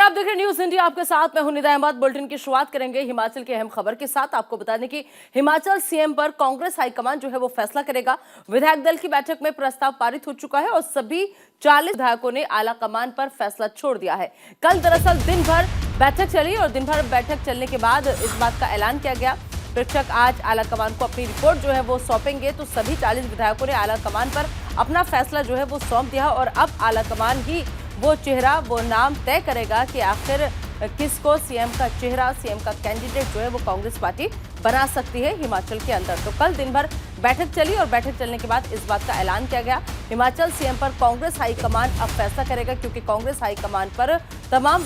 आप देख रहे हैं न्यूज इंडिया, आपके साथ मैं हूं निदा अहमद। बुलेटिन की शुरुआत करेंगे हिमाचल की अहम खबर के साथ। आपको बता दें कि हिमाचल सीएम पर कांग्रेस हाईकमान जो है वो फैसला करेगा। विधायक दल की बैठक में प्रस्ताव पारित हो चुका है और सभी 40 विधायकों ने आला कमान पर फैसला छोड़ दिया है। कल दरअसल दिन भर बैठक चली और दिन भर बैठक चलने के बाद इस बात का ऐलान किया गया। प्रेक्षक आज आला कमान को अपनी रिपोर्ट जो है वो सौंपेंगे, तो सभी 40 विधायकों ने आला कमान पर अपना फैसला जो है वो सौंप दिया और अब आला कमान ही वो चेहरा, वो नाम तय करेगा कि आखिर किसको सीएम का चेहरा, सीएम का कैंडिडेट जो है वो कांग्रेस पार्टी बना सकती है हिमाचल के अंदर। तो कल दिन भर बैठक चली और बैठक चलने के बाद इस बात का ऐलान किया गया। हिमाचल सीएम पर कांग्रेस हाईकमान अब फैसला करेगा, क्योंकि कांग्रेस हाईकमान पर तमाम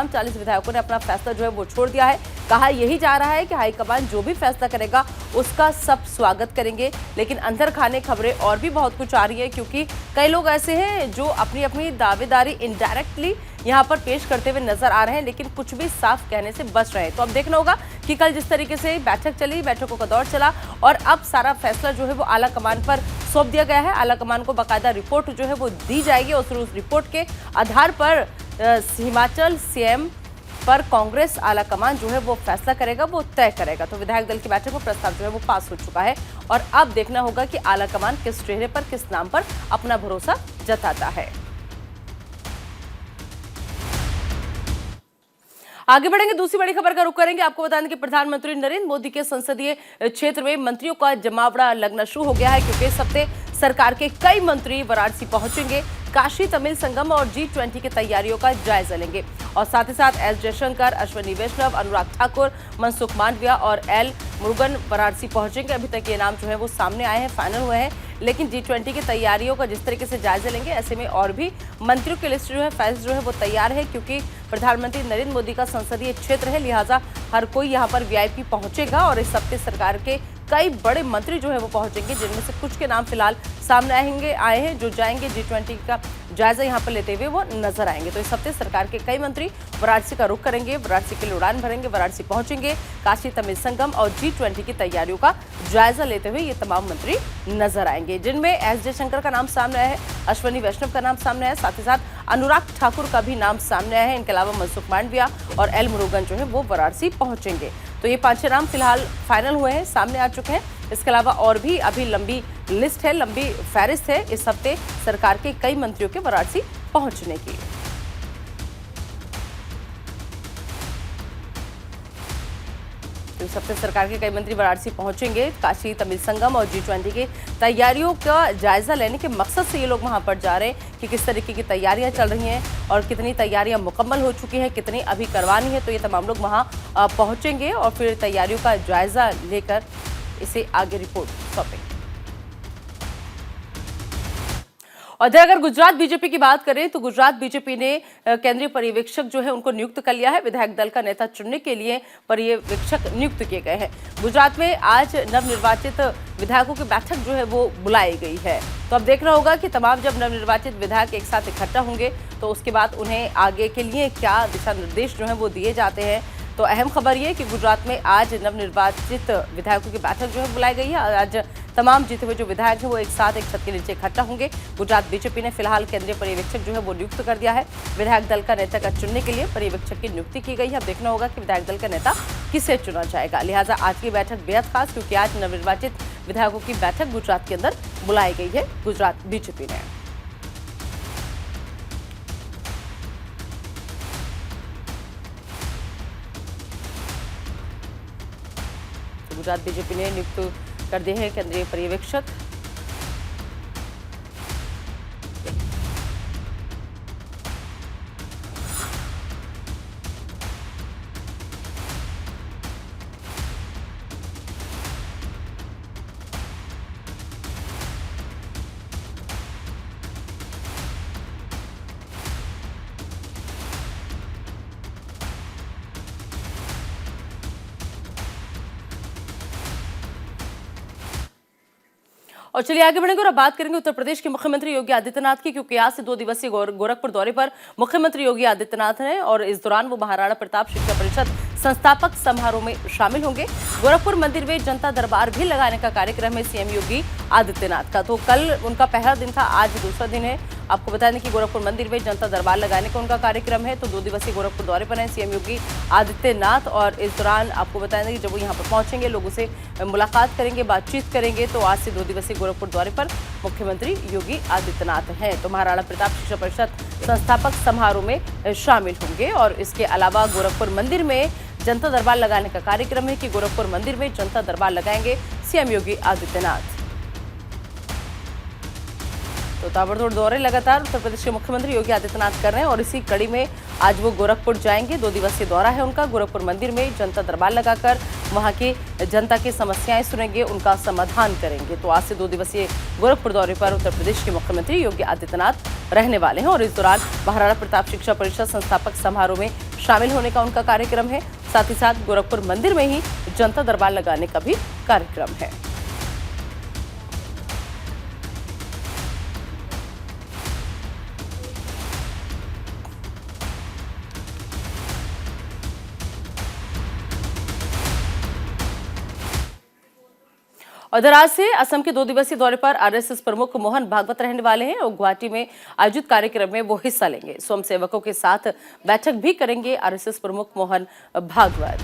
40 विधायकों ने अपना फैसला जो है वो छोड़ दिया है। कहा यही जा रहा है कि हाईकमान जो भी फैसला करेगा उसका सब स्वागत करेंगे। लेकिन अंदर खाने खबरें और भी बहुत कुछ आ रही है, क्योंकि कई लोग ऐसे हैं जो अपनी अपनी दावेदारी इनडायरेक्टली यहाँ पर पेश करते हुए नजर आ रहे हैं, लेकिन कुछ भी साफ कहने से बच रहे हैं। तो अब देखना होगा कि कल जिस तरीके से बैठक चली, बैठकों का दौर चला और अब सारा फैसला जो है वो आला कमान पर सौंप दिया गया है। आला कमान को बाकायदा रिपोर्ट जो है वो दी जाएगी और उस रिपोर्ट के आधार पर हिमाचल सीएम पर कांग्रेस आला कमान जो है वो फैसला करेगा, वो तय करेगा। तो विधायक दल की बैठक में प्रस्ताव जो है वो पास हो चुका है और अब देखना होगा कि आला कमान किस चेहरे पर, किस नाम पर अपना भरोसा जताता है। आगे बढ़ेंगे, दूसरी बड़ी खबर का रुख करेंगे। आपको बता दें कि प्रधानमंत्री नरेंद्र मोदी के संसदीय क्षेत्र में मंत्रियों का जमावड़ा लगना शुरू हो गया है, क्योंकि इस हफ्ते सरकार के कई मंत्री वाराणसी पहुंचेंगे, काशी तमिल संगम और G20 की तैयारियों का जायजा लेंगे और साथ ही साथ एस जयशंकर, अश्विनी वैष्णव, अनुराग ठाकुर, मनसुख मांडविया और एल मुरुगन वाराणसी पहुंचेंगे। अभी तक ये नाम जो है वो सामने आए हैं, फाइनल हुए हैं, लेकिन G20 की तैयारियों का जिस तरीके से जायजा लेंगे, ऐसे में और भी मंत्रियों की लिस्ट जो है, फैसला जो है वो तैयार है, क्योंकि प्रधानमंत्री नरेंद्र मोदी का संसदीय क्षेत्र है, लिहाजा हर कोई यहाँ पर वीआईपी पहुंचेगा और इस हफ्ते सरकार के कई बड़े मंत्री जो है वो पहुंचेंगे, जिनमें से कुछ के नाम फिलहाल सामने आए हैं जो जाएंगे G20 का जायजा यहाँ पर लेते हुए वो नजर आएंगे। तो इस हफ्ते सरकार के कई मंत्री वाराणसी का रुख करेंगे, वाराणसी के लिए उड़ान भरेंगे, वाराणसी पहुंचेंगे, काशी तमिल संगम और G20 की तैयारियों का जायजा लेते हुए ये तमाम मंत्री नजर आएंगे, जिनमें एस जयशंकर का नाम सामने आया है, अश्विनी वैष्णव का नाम सामने आया है, साथ ही साथ अनुराग ठाकुर का भी नाम सामने आया है। इनके अलावा मनसुख मांडविया और एल मुरुगन जो है वो वाराणसी पहुंचेंगे। तो ये 5 नाम फिलहाल फाइनल हुए हैं, सामने आ चुके हैं। इसके अलावा और भी अभी लंबी लिस्ट है, लंबी फहरिस्त है इस हफ्ते सरकार के कई मंत्रियों के वाराणसी पहुंचने की। तो इस हफ्ते सरकार के कई मंत्री वाराणसी पहुंचेंगे, काशी तमिल संगम और G20 की तैयारियों का जायजा लेने के मकसद से ये लोग वहां पर जा रहे हैं कि किस तरीके की तैयारियां चल रही हैं और कितनी तैयारियां मुकम्मल हो चुकी हैं, कितनी अभी करवानी है। तो ये तमाम लोग वहां पहुंचेंगे और फिर तैयारियों का जायजा लेकर इसे आगे रिपोर्ट सौंपेंगे। और अगर गुजरात बीजेपी की बात करें तो गुजरात बीजेपी ने केंद्रीय पर्यवेक्षक जो है उनको नियुक्त कर लिया है। विधायक दल का नेता चुनने के लिए पर्यवेक्षक नियुक्त किए गए हैं। गुजरात में आज नवनिर्वाचित विधायकों की बैठक जो है वो बुलाई गई है। तो अब देखना होगा कि तमाम जब नवनिर्वाचित विधायक एक साथ इकट्ठा होंगे तो उसके बाद उन्हें आगे के लिए क्या दिशा निर्देश जो है वो दिए जाते हैं। तो अहम खबर ये कि गुजरात में आज नवनिर्वाचित विधायकों की बैठक जो है बुलाई गई है। आज तमाम जीते हुए जो विधायक हैं वो एक साथ एक छत के नीचे इकट्ठा होंगे। गुजरात बीजेपी ने फिलहाल केंद्रीय पर्यवेक्षक जो है वो नियुक्त कर दिया है। विधायक दल का नेता का चुनने के लिए पर्यवेक्षक की नियुक्ति की गई है। अब देखना होगा कि विधायक दल का नेता किसे चुना जाएगा। लिहाजा आज की बैठक बेहद खास, क्योंकि आज नवनिर्वाचित विधायकों की बैठक गुजरात के अंदर बुलाई गई है गुजरात बीजेपी ने। गुजरात बीजेपी ने नियुक्त कर दिए हैं केंद्रीय पर्यवेक्षक। और चलिए आगे बढ़ेंगे और अब बात करेंगे उत्तर प्रदेश के मुख्यमंत्री योगी आदित्यनाथ की, क्योंकि आज से 2 दिवसीय गोरखपुर दौरे पर मुख्यमंत्री योगी आदित्यनाथ हैं और इस दौरान वो महाराणा प्रताप शिक्षा परिषद संस्थापक समारोह में शामिल होंगे। गोरखपुर मंदिर में जनता दरबार भी लगाने का कार्यक्रम है सीएम योगी आदित्यनाथ का। तो कल उनका पहला दिन था, आज दूसरा दिन है आपको बता दें कि गोरखपुर मंदिर में जनता दरबार लगाने का उनका कार्यक्रम है। तो 2 दिवसीय गोरखपुर दौरे पर हैं सीएम योगी आदित्यनाथ और इस दौरान आपको बता दें कि जब वो यहाँ पर पहुंचेंगे, लोगों से मुलाकात करेंगे, बातचीत करेंगे। तो आज से 2 दिवसीय गोरखपुर दौरे पर मुख्यमंत्री योगी आदित्यनाथ हैं। तो महाराणा प्रताप शिक्षा परिषद संस्थापक समारोह में शामिल होंगे और इसके अलावा गोरखपुर मंदिर में जनता दरबार लगाने का कार्यक्रम है कि गोरखपुर मंदिर में जनता दरबार लगाएंगे सीएम योगी आदित्यनाथ। तो ताबड़तोड़ दौरे लगातार उत्तर प्रदेश के मुख्यमंत्री योगी आदित्यनाथ कर रहे हैं और इसी कड़ी में आज वो गोरखपुर जाएंगे। 2 दिवसीय दौरा है उनका। गोरखपुर मंदिर में जनता दरबार लगाकर वहां की जनता की समस्याएं सुनेंगे, उनका समाधान करेंगे। तो आज से 2 दिवसीय गोरखपुर दौरे पर उत्तर प्रदेश के मुख्यमंत्री योगी आदित्यनाथ रहने वाले हैं और इस दौरान महाराणा प्रताप शिक्षा परिषद संस्थापक समारोह में शामिल होने का उनका कार्यक्रम है। साथ ही साथ गोरखपुर मंदिर में ही जनता दरबार लगाने का भी कार्यक्रम है। उधर आज से असम के 2 दिवसीय दौरे पर आरएसएस प्रमुख मोहन भागवत रहने वाले हैं और गुवाहाटी में आयोजित कार्यक्रम में वो हिस्सा लेंगे। स्वयं सेवकों के साथ बैठक भी करेंगे आरएसएस प्रमुख मोहन भागवत।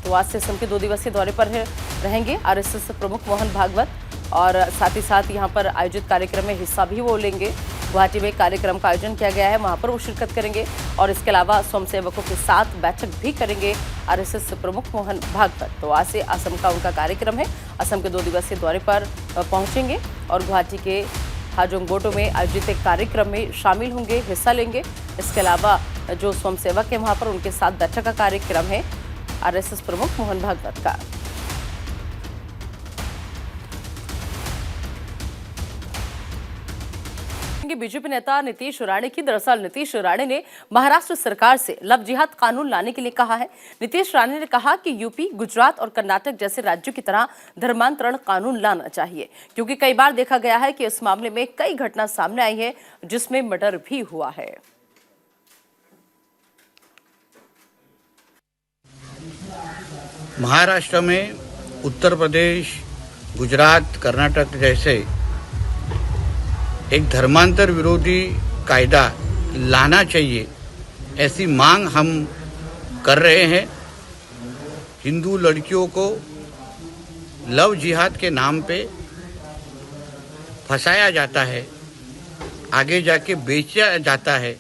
तो आज से असम के 2 दिवसीय दौरे पर रहेंगे आरएसएस प्रमुख मोहन भागवत और साथ ही साथ यहां पर आयोजित कार्यक्रम में हिस्सा भी वो लेंगे। गुवाहाटी में कार्यक्रम का आयोजन किया गया है, वहां पर वो शिरकत करेंगे और इसके अलावा स्वयंसेवकों के साथ बैठक भी करेंगे आरएसएस प्रमुख मोहन भागवत। तो आज से असम का उनका कार्यक्रम है। असम के 2 दिवसीय दौरे पर पहुंचेंगे और गुवाहाटी के हाजोंगबोटो में आयोजित एक कार्यक्रम में शामिल होंगे, हिस्सा लेंगे। इसके अलावा जो स्वयंसेवक है वहां पर उनके साथ बैठक का कार्यक्रम है आरएसएस प्रमुख मोहन भागवत का। बीजेपी नेता नीतीश राणे की दरअसल नीतीश राणे ने महाराष्ट्र सरकार से लव जिहाद कानून लाने के लिए कहा है। नीतीश राणे ने कहा कि यूपी, गुजरात और कर्नाटक जैसे राज्यों की तरह धर्मांतरण कानून लाना चाहिए, क्योंकि कई बार देखा गया है कि इस मामले में कई घटना सामने आई है जिसमें मर्डर भी हुआ है। महाराष्ट्र में उत्तर प्रदेश, गुजरात, कर्नाटक जैसे एक धर्मांतर विरोधी कायदा लाना चाहिए, ऐसी मांग हम कर रहे हैं। हिंदू लड़कियों को लव जिहाद के नाम पे फंसाया जाता है, आगे जाके बेचा जाता है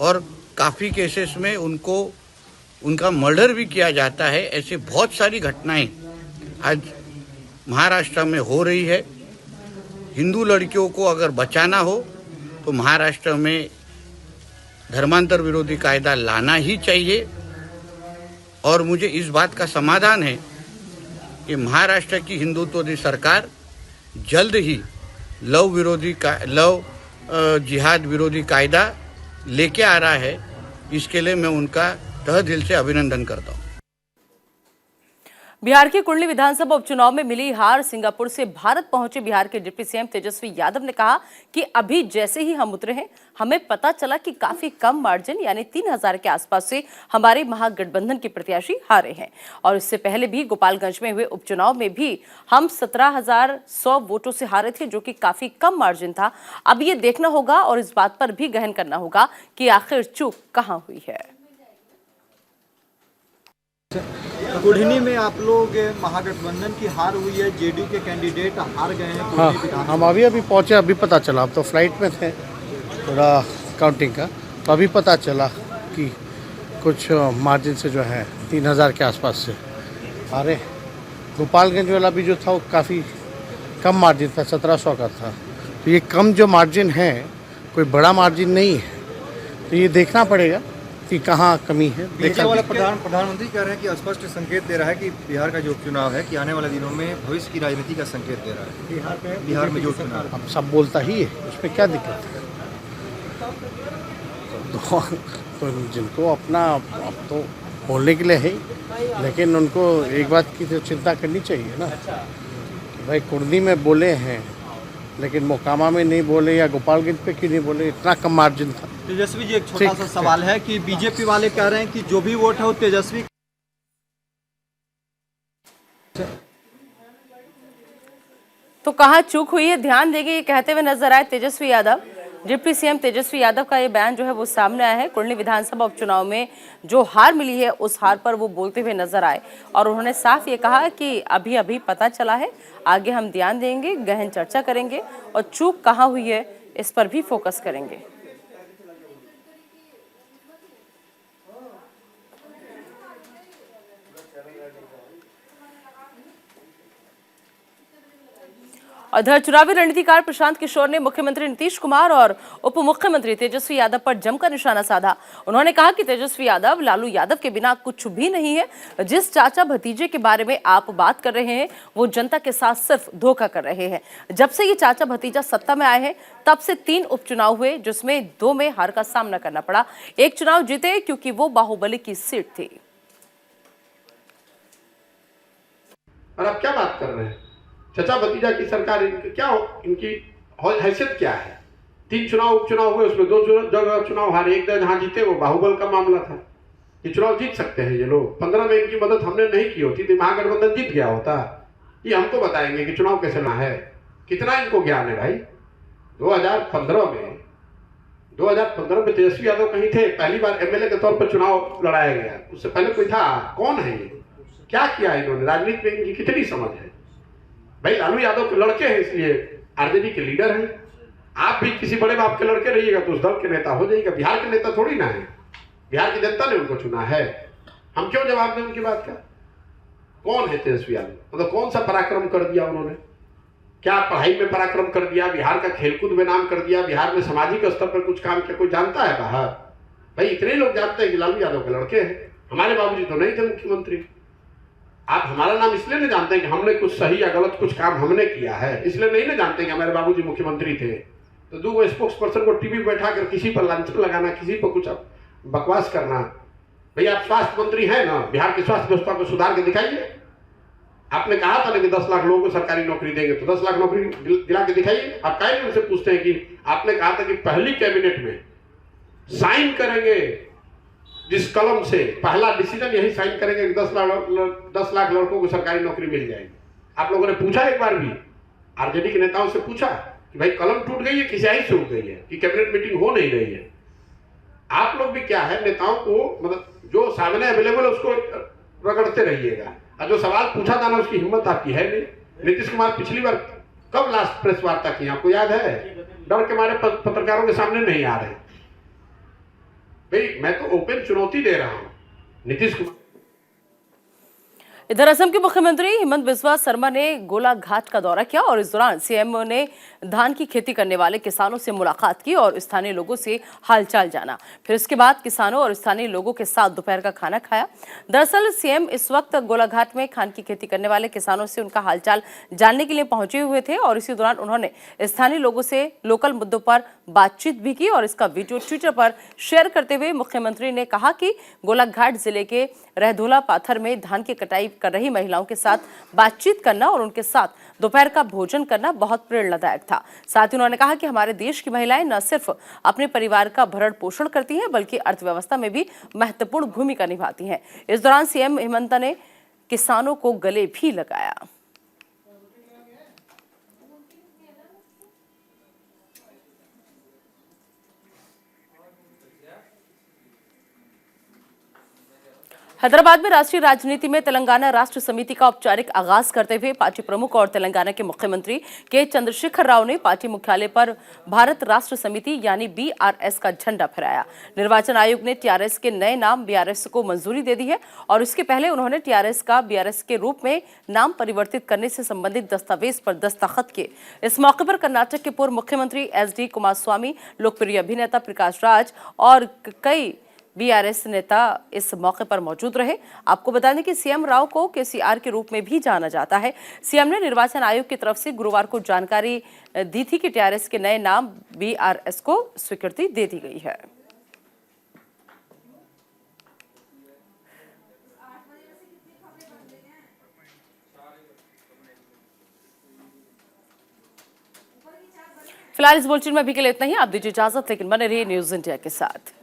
और काफ़ी केसेस में उनका मर्डर भी किया जाता है। ऐसी बहुत सारी घटनाएं आज महाराष्ट्र में हो रही है। हिंदू लड़कियों को अगर बचाना हो तो महाराष्ट्र में धर्मांतर विरोधी कायदा लाना ही चाहिए और मुझे इस बात का समाधान है कि महाराष्ट्र की हिंदुत्ववादी सरकार जल्द ही लव जिहाद विरोधी कायदा लेके आ रहा है। इसके लिए मैं उनका तहे दिल से अभिनंदन करता हूँ। बिहार के कुंडली विधानसभा उपचुनाव में मिली हार, सिंगापुर से भारत पहुंचे बिहार के डिप्टी सीएम तेजस्वी यादव ने कहा कि अभी जैसे ही हम उतरे हैं हमें पता चला कि काफी कम मार्जिन यानी 3000 के आसपास से हमारे महागठबंधन के प्रत्याशी हारे हैं और इससे पहले भी गोपालगंज में हुए उपचुनाव में भी हम 17,100 वोटों से हारे थे, जो कि काफी कम मार्जिन था। अब ये देखना होगा और इस बात पर भी गहन करना होगा कि आखिर चूक कहां हुई है। कुढ़नी में आप लोग महागठबंधन की हार हुई है, जेडीयू के कैंडिडेट हार गए हैं। हाँ, हम अभी पहुंचे, अभी पता चला। अब तो फ्लाइट में थे थोड़ा काउंटिंग का, तो अभी पता चला कि कुछ मार्जिन से जो है 3000 के आसपास से हारे। गोपालगंज वाला भी जो था वो काफ़ी कम मार्जिन था, 1700 का था। तो ये कम जो मार्जिन है कोई बड़ा मार्जिन नहीं है, तो ये देखना पड़ेगा कि कहाँ कमी है। बीजेपी वाला प्रधानमंत्री कह रहे हैं कि स्पष्ट संकेत दे रहा है कि बिहार का जो उपचुनाव है कि आने वाले दिनों में भविष्य की राजनीति का संकेत दे रहा है। बिहार में जो चुनाव अब सब बोलता ही है, उसमें क्या दिक्कत है। तो जिनको अपना अब तो बोलने के लिए है, लेकिन उनको एक बात की तो चिंता करनी चाहिए ना, भाई कुर्दी में बोले हैं लेकिन मोकामा में नहीं बोले या गोपालगंज पे क्यों नहीं बोले, इतना कम मार्जिन था। तेजस्वी जी, एक छोटा सा सवाल है कि बीजेपी वाले कह रहे हैं कि जो भी वोट है वो तेजस्वी तो कहाँ चूक हुई है, ध्यान देंगे, ये कहते हुए नजर आए तेजस्वी यादव। डिप्टी सीएम तेजस्वी यादव का ये बयान जो है वो सामने आया है। कुंडली विधानसभा उपचुनाव में जो हार मिली है उस हार पर वो बोलते हुए नजर आए और उन्होंने साफ ये कहा कि अभी अभी पता चला है, आगे हम ध्यान देंगे, गहन चर्चा करेंगे और चूक कहाँ हुई है इस पर भी फोकस करेंगे। उधर चुनावी रणनीतिकार प्रशांत किशोर ने मुख्यमंत्री नीतीश कुमार और उप मुख्यमंत्री तेजस्वी यादव पर जमकर निशाना साधा। उन्होंने कहा कि तेजस्वी यादव लालू यादव के बिना कुछ भी नहीं है। जिस चाचा भतीजे के बारे में आप बात कर रहे हैं वो जनता के साथ सिर्फ धोखा कर रहे हैं। जब से ये चाचा भतीजा सत्ता में आए हैं तब से 3 उपचुनाव हुए जिसमें 2 में हार का सामना करना पड़ा। एक चुनाव जीते क्योंकि वो बाहुबली की सीट थी। और आप क्या बात कर रहे हैं? चचा भतीजा की सरकार, इनकी हैसियत क्या है? 3 चुनाव उपचुनाव हुए, उसमें 2 जगह चुनाव हारे, एक जगह जीते, वो बाहुबल का मामला था। ये चुनाव जीत सकते हैं ये लोग। 15 में इनकी मदद हमने नहीं की होती तो महागठबंधन जीत गया होता। ये हमको बताएंगे कि चुनाव कैसे ना है। कितना इनको ज्ञान है भाई। 2015 में तेजस्वी यादव कहीं थे, पहली बार एमएलए के तौर पर चुनाव लड़ाया गया। उससे पहले कोई था? कौन है ये? क्या किया इन्होंने? राजनीति में इनकी कितनी समझ है भाई? लालू यादव के लड़के हैं इसलिए आरजेडी के लीडर हैं। आप भी किसी बड़े बाप के लड़के रहिएगा तो उस दल के नेता हो जाइएगा। बिहार के नेता थोड़ी ना है, बिहार की जनता ने उनको चुना है। हम क्यों जवाब दें उनकी बात का? कौन है तेजस्वी यादव? मतलब कौन सा पराक्रम कर दिया उन्होंने? क्या पढ़ाई में पराक्रम कर दिया? बिहार का खेलकूद में नाम कर दिया? बिहार में सामाजिक स्तर पर कुछ काम किया? कोई जानता है बाहर? भाई इतने लोग जानते हैं कि लालू यादव के लड़के हैं। हमारे बाबूजी तो नहीं थे मुख्यमंत्री। आप हमारा नाम इसलिए नहीं जानते हैं कि हमने कुछ सही या गलत कुछ काम हमने किया है, इसलिए नहीं ना जानते कि हमारे बाबूजी मुख्यमंत्री थे। तो 2 स्पोक्स पर्सन को टीवी बैठा कर किसी पर लांछन लगाना, किसी पर कुछ बकवास करना। भैया आप स्वास्थ्य मंत्री हैं ना, बिहार की स्वास्थ्य व्यवस्था को सुधार के दिखाइए। आपने कहा था ना कि 10 लाख लोगों को सरकारी नौकरी देंगे, तो 10 लाख नौकरी दिला के दिखाइए। आप काहे नहीं उनसे पूछते हैं कि आपने कहा था कि पहली कैबिनेट में साइन करेंगे, जिस कलम से पहला डिसीजन यही साइन करेंगे कि 10 लाख लड़कों को सरकारी नौकरी मिल जाएगी। आप लोगों ने पूछा एक बार भी? आरजेडी के नेताओं से पूछा कि भाई कलम टूट गई है कि स्याही से उठ गई है कि कैबिनेट मीटिंग हो नहीं रही है? आप लोग भी क्या है, नेताओं को मतलब जो सामने अवेलेबल है उसको रगड़ते रहिएगा, और जो सवाल पूछा था ना उसकी हिम्मत आपकी है नहीं। नीतीश कुमार पिछली बार कब लास्ट प्रेस वार्ता की आपको याद है? डर के मारे पत्रकारों के सामने नहीं आ रहे। भाई मैं तो ओपन चुनौती दे रहा हूं नीतीश कुमार। इधर असम के मुख्यमंत्री हेमंत बिस्वा शर्मा ने गोलाघाट का दौरा किया और इस दौरान सीएम ने धान की खेती करने वाले किसानों से मुलाकात की और स्थानीय लोगों से हालचाल जाना। फिर उसके बाद किसानों और स्थानीय लोगों के साथ दोपहर का खाना खाया। दरअसल सीएम इस वक्त गोलाघाट में धान की खेती करने वाले किसानों से उनका हालचाल जानने के लिए पहुंचे हुए थे और इसी दौरान उन्होंने स्थानीय लोगों से लोकल मुद्दों पर बातचीत भी की और इसका वीडियो ट्विटर पर शेयर करते हुए मुख्यमंत्री ने कहा कि गोलाघाट जिले के रहधोला पाथर में धान की कटाई कर रही महिलाओं के साथ बातचीत करना और उनके साथ दोपहर का भोजन करना बहुत प्रेरणादायक था। साथ ही उन्होंने कहा कि हमारे देश की महिलाएं न सिर्फ अपने परिवार का भरण पोषण करती हैं बल्कि अर्थव्यवस्था में भी महत्वपूर्ण भूमिका निभाती हैं। इस दौरान सीएम हेमंत ने किसानों को गले भी लगाया। हैदराबाद में राष्ट्रीय राजनीति में तेलंगाना राष्ट्र समिति का औपचारिक आगाज करते हुए पार्टी प्रमुख और तेलंगाना के मुख्यमंत्री के चंद्रशेखर राव ने पार्टी मुख्यालय पर भारत राष्ट्र समिति यानी बीआरएस का झंडा फहराया। निर्वाचन आयोग ने टीआरएस के नए नाम बीआरएस को मंजूरी दे दी है और इसके पहले उन्होंने टीआरएस का बीआरएस के रूप में नाम परिवर्तित करने से संबंधित दस्तावेज पर दस्तखत किए। इस मौके पर कर्नाटक के पूर्व मुख्यमंत्री एसडी कुमारस्वामी, लोकप्रिय अभिनेता प्रकाश राज और कई बीआरएस नेता इस मौके पर मौजूद रहे। आपको बता दें कि सीएम राव को केसीआर के रूप में भी जाना जाता है। सीएम ने निर्वाचन आयोग की तरफ से गुरुवार को जानकारी दी थी कि टीआरएस के नए नाम बीआरएस को स्वीकृति दे दी गई है। फिलहाल इस बुलेटिन में अभी के लिए इतना ही। आप दीजिए इजाजत, लेकिन बने रहिए न्यूज इंडिया के साथ।